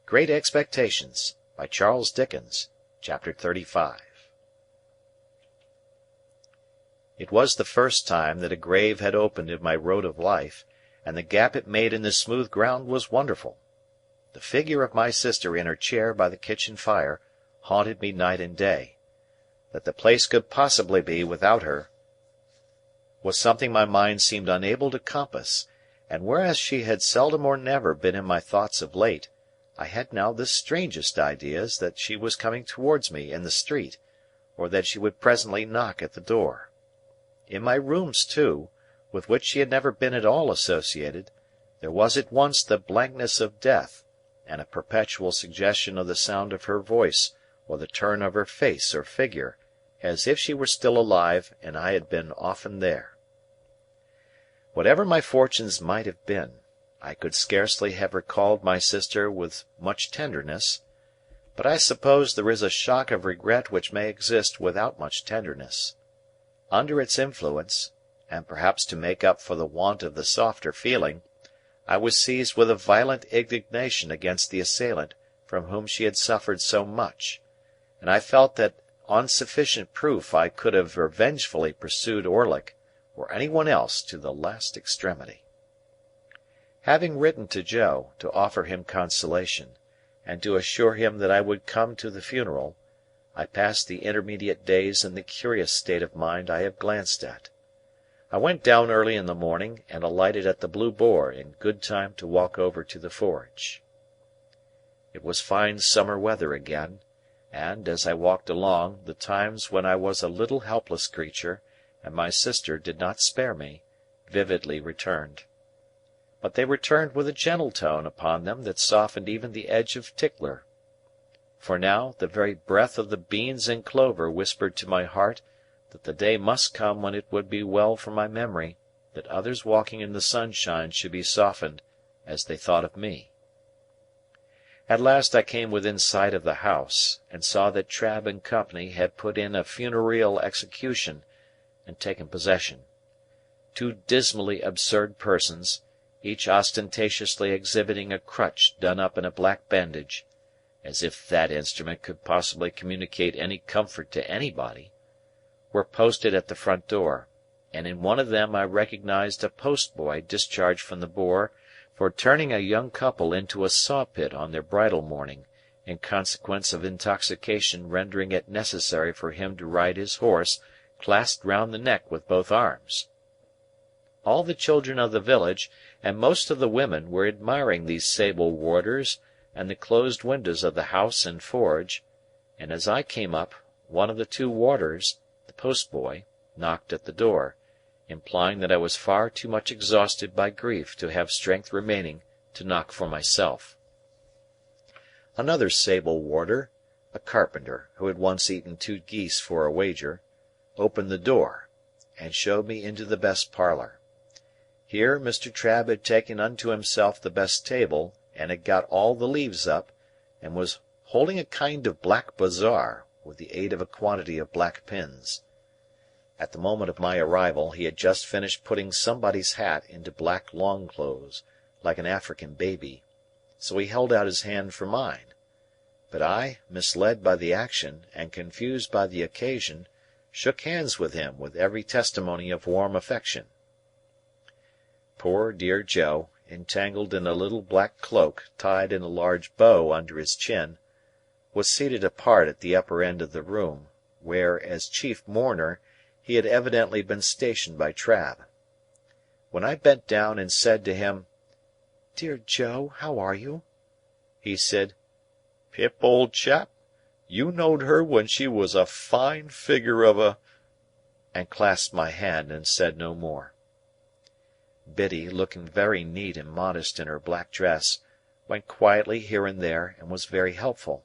Great Expectations, by Charles Dickens, Chapter 35. It was the first time that a grave had opened in my road of life, and the gap it made in the smooth ground was wonderful. The figure of my sister in her chair by the kitchen fire haunted me night and day. That the place could possibly be without her was something my mind seemed unable to compass, and whereas she had seldom or never been in my thoughts of late, I had now the strangest ideas that she was coming towards me in the street, or that she would presently knock at the door. In my rooms, too, with which she had never been at all associated, there was at once the blankness of death, and a perpetual suggestion of the sound of her voice or the turn of her face or figure, as if she were still alive and I had been often there. Whatever my fortunes might have been, I could scarcely have recalled my sister with much tenderness, but I suppose there is a shock of regret which may exist without much tenderness. Under its influence, and perhaps to make up for the want of the softer feeling, I was seized with a violent indignation against the assailant from whom she had suffered so much, and I felt that on sufficient proof I could have revengefully pursued Orlick, or any one else, to the last extremity. Having written to Joe, to offer him consolation, and to assure him that I would come to the funeral, I passed the intermediate days in the curious state of mind I have glanced at. I went down early in the morning, and alighted at the Blue Boar in good time to walk over to the forge. It was fine summer weather again, and, as I walked along, the times when I was a little helpless creature, and my sister did not spare me, vividly returned. But they returned with a gentle tone upon them that softened even the edge of Tickler. For now the very breath of the beans and clover whispered to my heart that the day must come when it would be well for my memory that others walking in the sunshine should be softened as they thought of me. At last I came within sight of the house, and saw that Trabb and Company had put in a funereal execution and taken possession. Two dismally absurd persons, each ostentatiously exhibiting a crutch done up in a black bandage, as if that instrument could possibly communicate any comfort to anybody, were posted at the front door, and in one of them I recognized a post-boy discharged from the Boar for turning a young couple into a saw-pit on their bridal morning, in consequence of intoxication rendering it necessary for him to ride his horse clasped round the neck with both arms. All the children of the village, and most of the women, were admiring these sable warders and the closed windows of the house and forge, and as I came up, one of the two warders, the post-boy, knocked at the door, implying that I was far too much exhausted by grief to have strength remaining to knock for myself. Another sable warder, a carpenter who had once eaten 2 geese for a wager, opened the door, and showed me into the best parlour. Here Mr. Trabb had taken unto himself the best table, and had got all the leaves up, and was holding a kind of black bazaar, with the aid of a quantity of black pins. At the moment of my arrival he had just finished putting somebody's hat into black long-clothes, like an African baby, so he held out his hand for mine. But I, misled by the action, and confused by the occasion, shook hands with him with every testimony of warm affection. Poor dear Joe, entangled in a little black cloak tied in a large bow under his chin, was seated apart at the upper end of the room, where, as chief mourner, he had evidently been stationed by Trabb. When I bent down and said to him, "Dear Joe, how are you?" he said, "Pip, old chap, you knowed her when she was a fine figure of a—" and clasped my hand and said no more. Biddy, looking very neat and modest in her black dress, went quietly here and there, and was very helpful.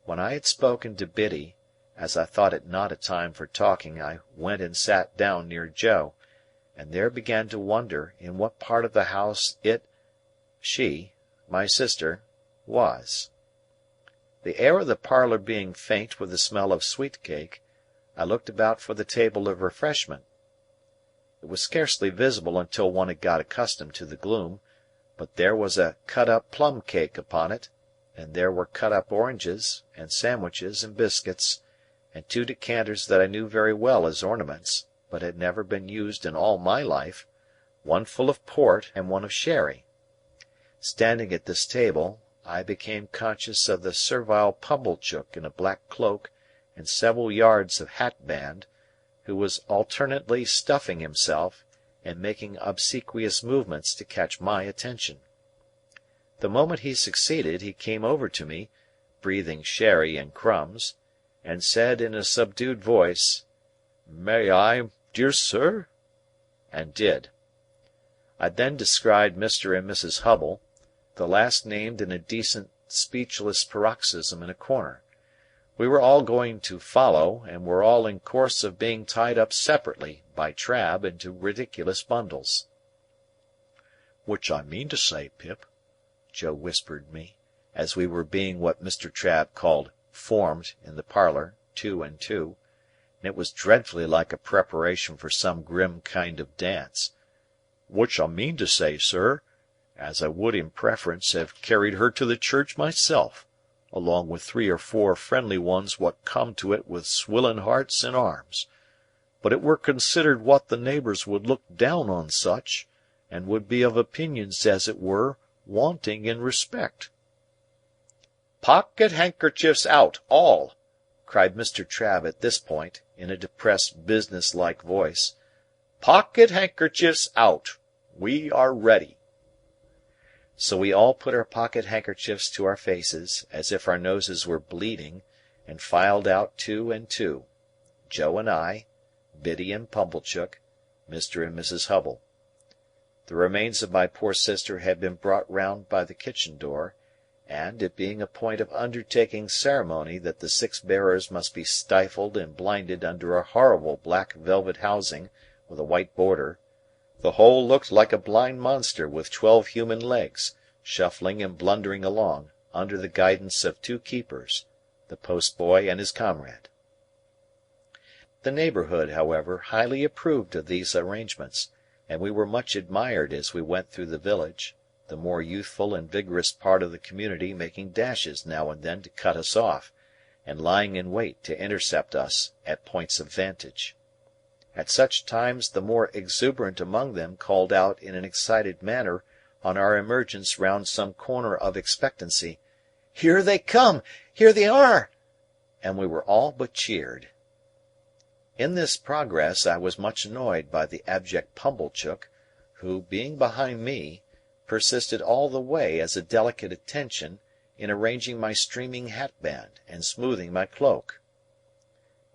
When I had spoken to Biddy, as I thought it not a time for talking, I went and sat down near Joe, and there began to wonder in what part of the house she, my sister, was. The air of the parlour being faint with the smell of sweet cake, I looked about for the table of refreshment. It was scarcely visible until one had got accustomed to the gloom, but there was a cut-up plum cake upon it, and there were cut-up oranges, and sandwiches, and biscuits, and 2 decanters that I knew very well as ornaments, but had never been used in all my life, one full of port and one of sherry. Standing at this table, I became conscious of the servile Pumblechook in a black cloak and several yards of hatband, who was alternately stuffing himself and making obsequious movements to catch my attention. The moment he succeeded, he came over to me, breathing sherry and crumbs, and said in a subdued voice, "May I, dear sir?" and did. I then descried Mr. and Mrs. Hubble, the last named in a decent speechless paroxysm in a corner. We were all going to follow, and were all in course of being tied up separately, by Trabb, into ridiculous bundles. "Which I mean to say, Pip," Joe whispered me, as we were being what Mr. Trabb called formed in the parlour, 2 and 2, and it was dreadfully like a preparation for some grim kind of dance, "which I mean to say, sir, as I would in preference have carried her to the church myself, along with 3 or 4 friendly ones what come to it with swilling hearts and arms, but it were considered what the neighbours would look down on such, and would be of opinions as it were wanting in respect." "Pocket-handkerchiefs out, all!" cried Mr. Trabb at this point, in a depressed business-like voice. "Pocket-handkerchiefs out! We are ready." So we all put our pocket-handkerchiefs to our faces, as if our noses were bleeding, and filed out 2 and 2, Joe and I, Biddy and Pumblechook, Mr. and Mrs. Hubble. The remains of my poor sister had been brought round by the kitchen door, and, it being a point of undertaking ceremony that the 6 bearers must be stifled and blinded under a horrible black velvet housing with a white border, the whole looked like a blind monster with 12 human legs, shuffling and blundering along, under the guidance of 2 keepers, the post-boy and his comrade. The neighbourhood, however, highly approved of these arrangements, and we were much admired as we went through the village, the more youthful and vigorous part of the community making dashes now and then to cut us off, and lying in wait to intercept us at points of vantage. At such times the more exuberant among them called out in an excited manner on our emergence round some corner of expectancy, "Here they come! Here they are!" and we were all but cheered. In this progress I was much annoyed by the abject Pumblechook, who, being behind me, persisted all the way as a delicate attention in arranging my streaming hatband and smoothing my cloak.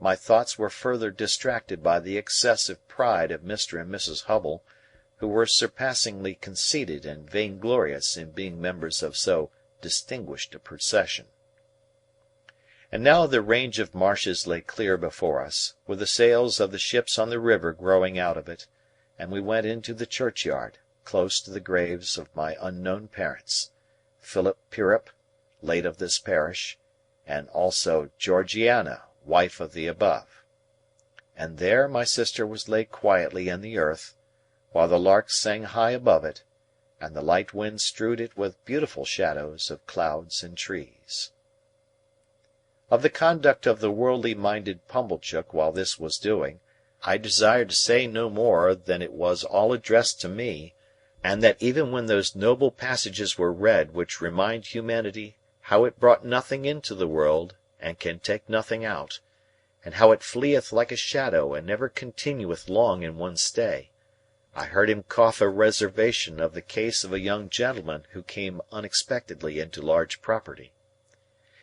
My thoughts were further distracted by the excessive pride of Mr. and Mrs. Hubble, who were surpassingly conceited and vainglorious in being members of so distinguished a procession. And now the range of marshes lay clear before us, with the sails of the ships on the river growing out of it, and we went into the churchyard, close to the graves of my unknown parents, Philip Pirrip, late of this parish, and also Georgiana, wife of the above. And there my sister was laid quietly in the earth, while the larks sang high above it, and the light wind strewed it with beautiful shadows of clouds and trees. Of the conduct of the worldly-minded Pumblechook while this was doing, I desire to say no more than it was all addressed to me, and that even when those noble passages were read which remind humanity how it brought nothing into the world and can take nothing out, and how it fleeth like a shadow and never continueth long in one stay, I heard him cough a reservation of the case of a young gentleman who came unexpectedly into large property.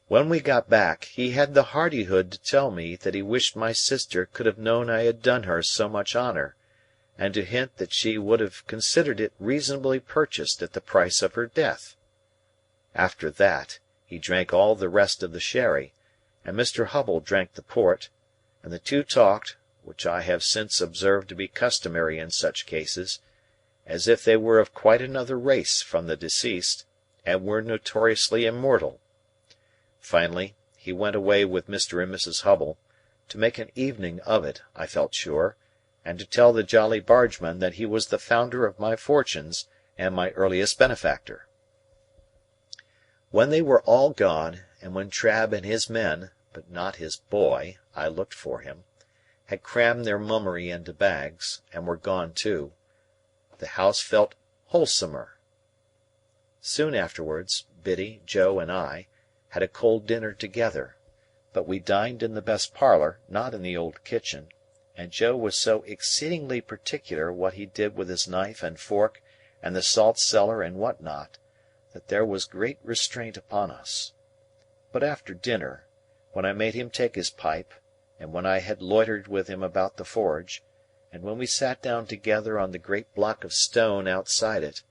When we got back, he had the hardihood to tell me that he wished my sister could have known I had done her so much honour, and to hint that she would have considered it reasonably purchased at the price of her death. After that, he drank all the rest of the sherry, and Mr. Hubble drank the port, and the 2 talked, which I have since observed to be customary in such cases, as if they were of quite another race from the deceased, and were notoriously immortal. Finally, he went away with Mr. and Mrs. Hubble, to make an evening of it, I felt sure, and to tell the Jolly Bargeman that he was the founder of my fortunes and my earliest benefactor. When they were all gone, and when Trabb and his men, but not his boy, I looked for him, had crammed their mummery into bags, and were gone too, the house felt wholesomer. Soon afterwards, Biddy, Joe, and I had a cold dinner together, but we dined in the best parlour, not in the old kitchen, and Joe was so exceedingly particular what he did with his knife and fork and the salt cellar and what not, that there was great restraint upon us. But after dinner, when I made him take his pipe, and when I had loitered with him about the forge, and when we sat down together on the great block of stone outside it,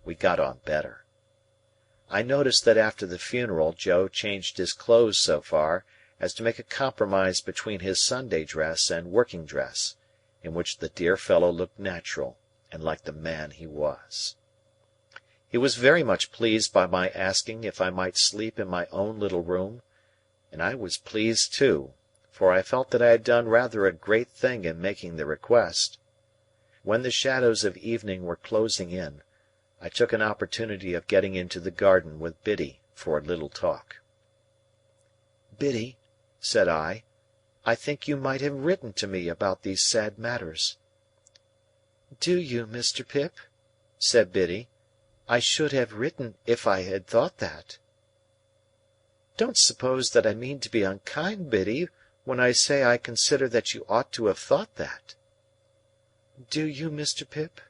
we got on better. I noticed that after the funeral Joe changed his clothes so far as to make a compromise between his Sunday dress and working dress, in which the dear fellow looked natural and like the man he was. He was very much pleased by my asking if I might sleep in my own little room, and I was pleased too, for I felt that I had done rather a great thing in making the request. When the shadows of evening were closing in, I took an opportunity of getting into the garden with Biddy for a little talk. "Biddy," said I think you might have written to me about these sad matters." "Do you, Mr. Pip?" said Biddy. "I should have written if I had thought that." "Don't suppose that I mean to be unkind, Biddy, when I say I consider that you ought to have thought that." "Do you, Mr. Pip?"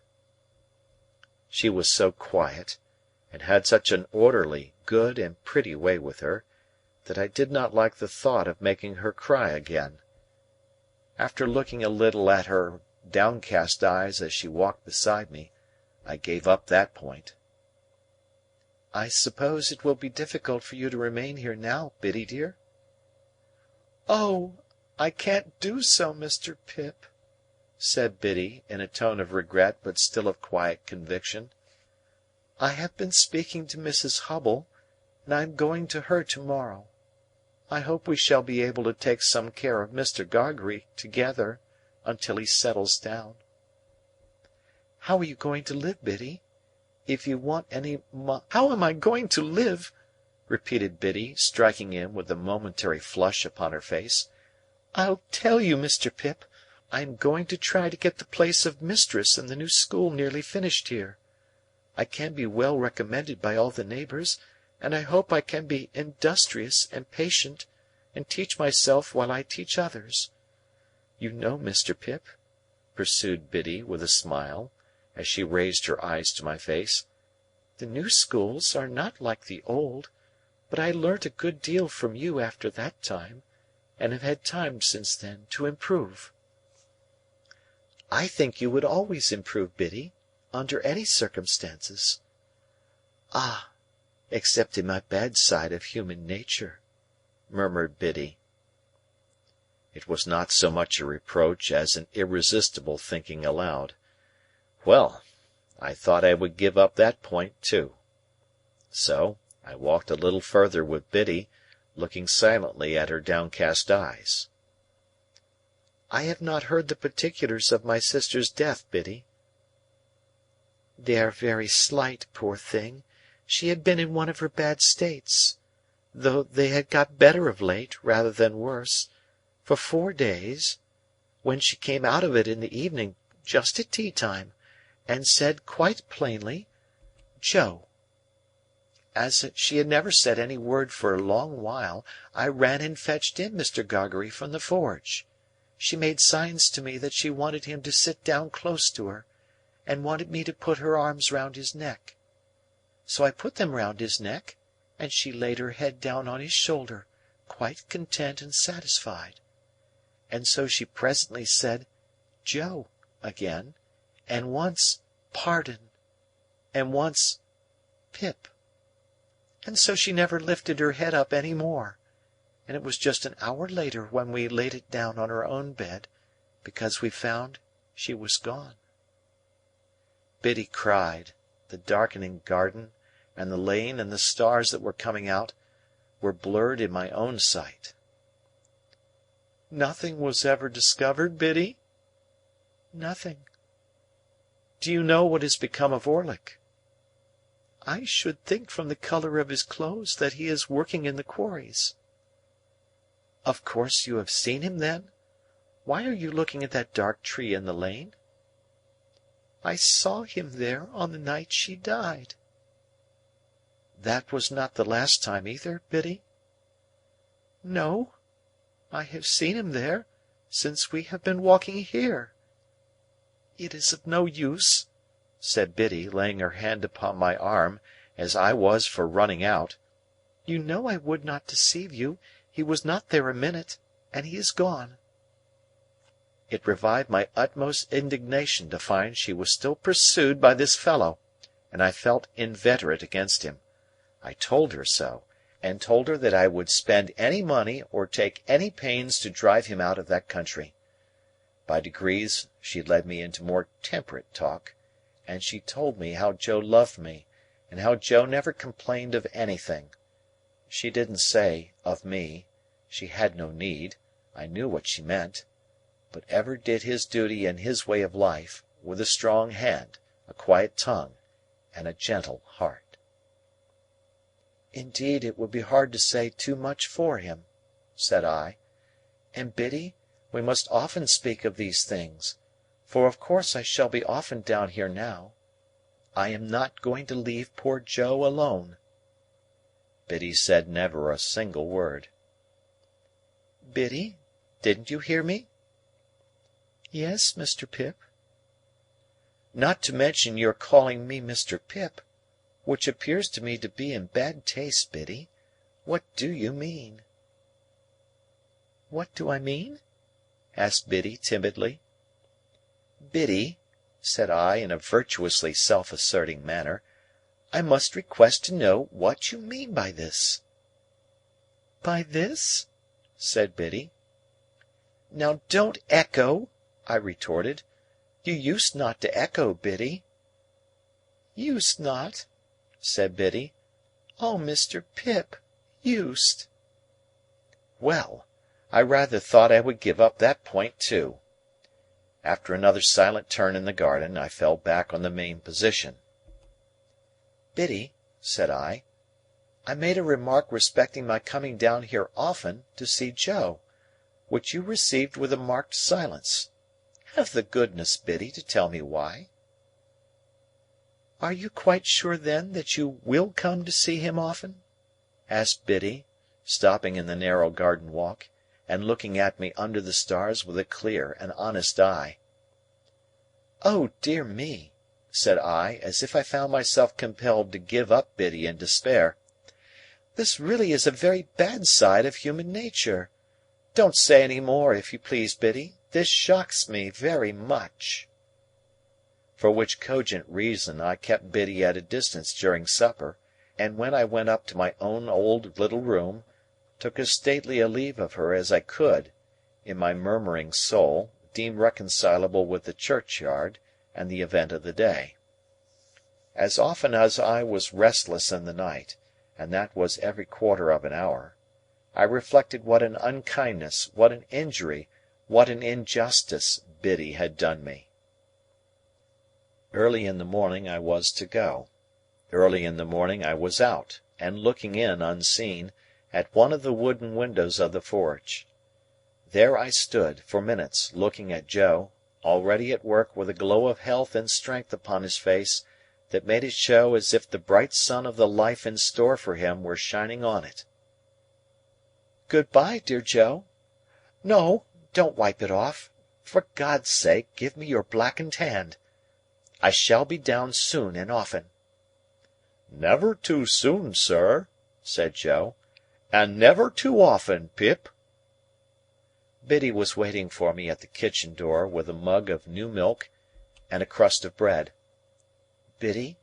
She was so quiet, and had such an orderly, good, and pretty way with her, that I did not like the thought of making her cry again. After looking a little at her downcast eyes as she walked beside me, I gave up that point. "I suppose it will be difficult for you to remain here now, Biddy dear?" "Oh, I can't do so, Mr. Pip," said Biddy, in a tone of regret but still of quiet conviction. "I have been speaking to Mrs. Hubble, and I am going to her to-morrow. I hope we shall be able to take some care of Mr. Gargery together until he settles down." "How are you going to live, Biddy? If you want any "How am I going to live?" repeated Biddy, striking in with a momentary flush upon her face. "I'll tell you, Mr. Pip. I am going to try to get the place of mistress in the new school nearly finished here. I can be well recommended by all the neighbours, and I hope I can be industrious and patient, and teach myself while I teach others. You know, Mr. Pip," pursued Biddy with a smile, as she raised her eyes to my face, "the new schools are not like the old, but I learnt a good deal from you after that time, and have had time since then to improve." "I think you would always improve, Biddy, under any circumstances." "Ah, except in my bad side of human nature," murmured Biddy. It was not so much a reproach as an irresistible thinking aloud. Well, I thought I would give up that point too. So, I walked a little further with Biddy, looking silently at her downcast eyes. "I have not heard the particulars of my sister's death, Biddy." "They are very slight, poor thing. She had been in one of her bad states, though they had got better of late, rather than worse, for 4 days, when she came out of it in the evening, just at tea-time, and said quite plainly, 'Joe.' As she had never said any word for a long while, I ran and fetched in Mr. Gargery from the forge. She made signs to me that she wanted him to sit down close to her, and wanted me to put her arms round his neck. So I put them round his neck, and she laid her head down on his shoulder, quite content and satisfied. And so she presently said, 'Joe,' again, and once 'Pardon,' and once 'Pip.' And so she never lifted her head up any more, and it was just an hour later when we laid it down on her own bed, because we found she was gone." Biddy cried. The darkening garden, and the lane, and the stars that were coming out, were blurred in my own sight. "Nothing was ever discovered, Biddy?" "Nothing." "Do you know what has become of Orlick?" I should think from the colour of his clothes that he is working in the quarries." "Of course you have seen him, then? Why are you looking at that dark tree in the lane?" "I saw him there on the night she died." "That was not the last time either, Biddy?" "No, I have seen him there since we have been walking here. It is of no use," said Biddy, laying her hand upon my arm, as I was for running out. "You know I would not deceive you. He was not there a minute, and he is gone." It revived my utmost indignation to find she was still pursued by this fellow, and I felt inveterate against him. I told her so, and told her that I would spend any money or take any pains to drive him out of that country. By degrees she led me into more temperate talk, and she told me how Joe loved me, and how Joe never complained of anything. She didn't say "of me," she had no need, I knew what she meant, but ever did his duty in his way of life, with a strong hand, a quiet tongue, and a gentle heart. "Indeed it would be hard to say too much for him," said I. "And, Biddy, we must often speak of these things, for of course I shall be often down here now. I am not going to leave poor Joe alone." Biddy said never a single word. "Biddy, didn't you hear me?" "Yes, Mr. Pip." "Not to mention your calling me Mr. Pip, which appears to me to be in bad taste, Biddy. What do you mean?" "What do I mean?" asked Biddy timidly. "Biddy," said I in a virtuously self-asserting manner, "I must request to know what you mean by this." "By this?" said Biddy. "Now don't echo," I retorted. "You used not to echo, Biddy." "Used not?" said Biddy. "Oh, Mr. Pip, used!" Well, I rather thought I would give up that point too. After another silent turn in the garden, I fell back on the main position. "Biddy," said I made a remark respecting my coming down here often to see Joe, which you received with a marked silence. Have the goodness, Biddy, to tell me why." "Are you quite sure, then, that you will come to see him often?" asked Biddy, stopping in the narrow garden walk, and looking at me under the stars with a clear and honest eye. "Oh, dear me!" said I, as if I found myself compelled to give up Biddy in despair. "This really is a very bad side of human nature. Don't say any more, if you please, Biddy. This shocks me very much." For which cogent reason I kept Biddy at a distance during supper, and when I went up to my own old little room, took as stately a leave of her as I could, in my murmuring soul, deem reconcilable with the churchyard and the event of the day. As often as I was restless in the night, and that was every quarter of an hour, I reflected what an unkindness, what an injury, what an injustice Biddy had done me. Early in the morning I was to go. Early in the morning I was out, and looking in, unseen, at one of the wooden windows of the forge. There I stood, for minutes, looking at Joe, already at work with a glow of health and strength upon his face that made it show as if the bright sun of the life in store for him were shining on it. "Good-bye, dear Joe. No, don't wipe it off. For God's sake, give me your blackened hand. I shall be down soon and often." "Never too soon, sir," said Joe, "and never too often, Pip." Biddy was waiting for me at the kitchen door with a mug of new milk and a crust of bread. "Biddy,"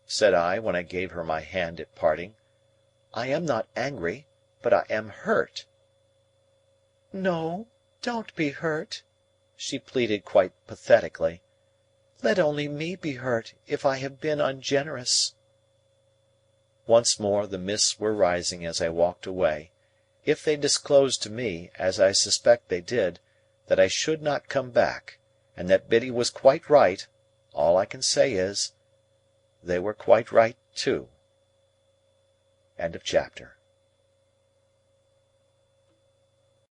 said I, when I gave her my hand at parting, "I am not angry, but I am hurt." "No, don't be hurt," she pleaded quite pathetically. "Let only me be hurt, if I have been ungenerous." Once more the mists were rising as I walked away. If they disclosed to me, as I suspect they did, that I should not come back, and that Biddy was quite right, all I can say is, they were quite right 2. End of chapter.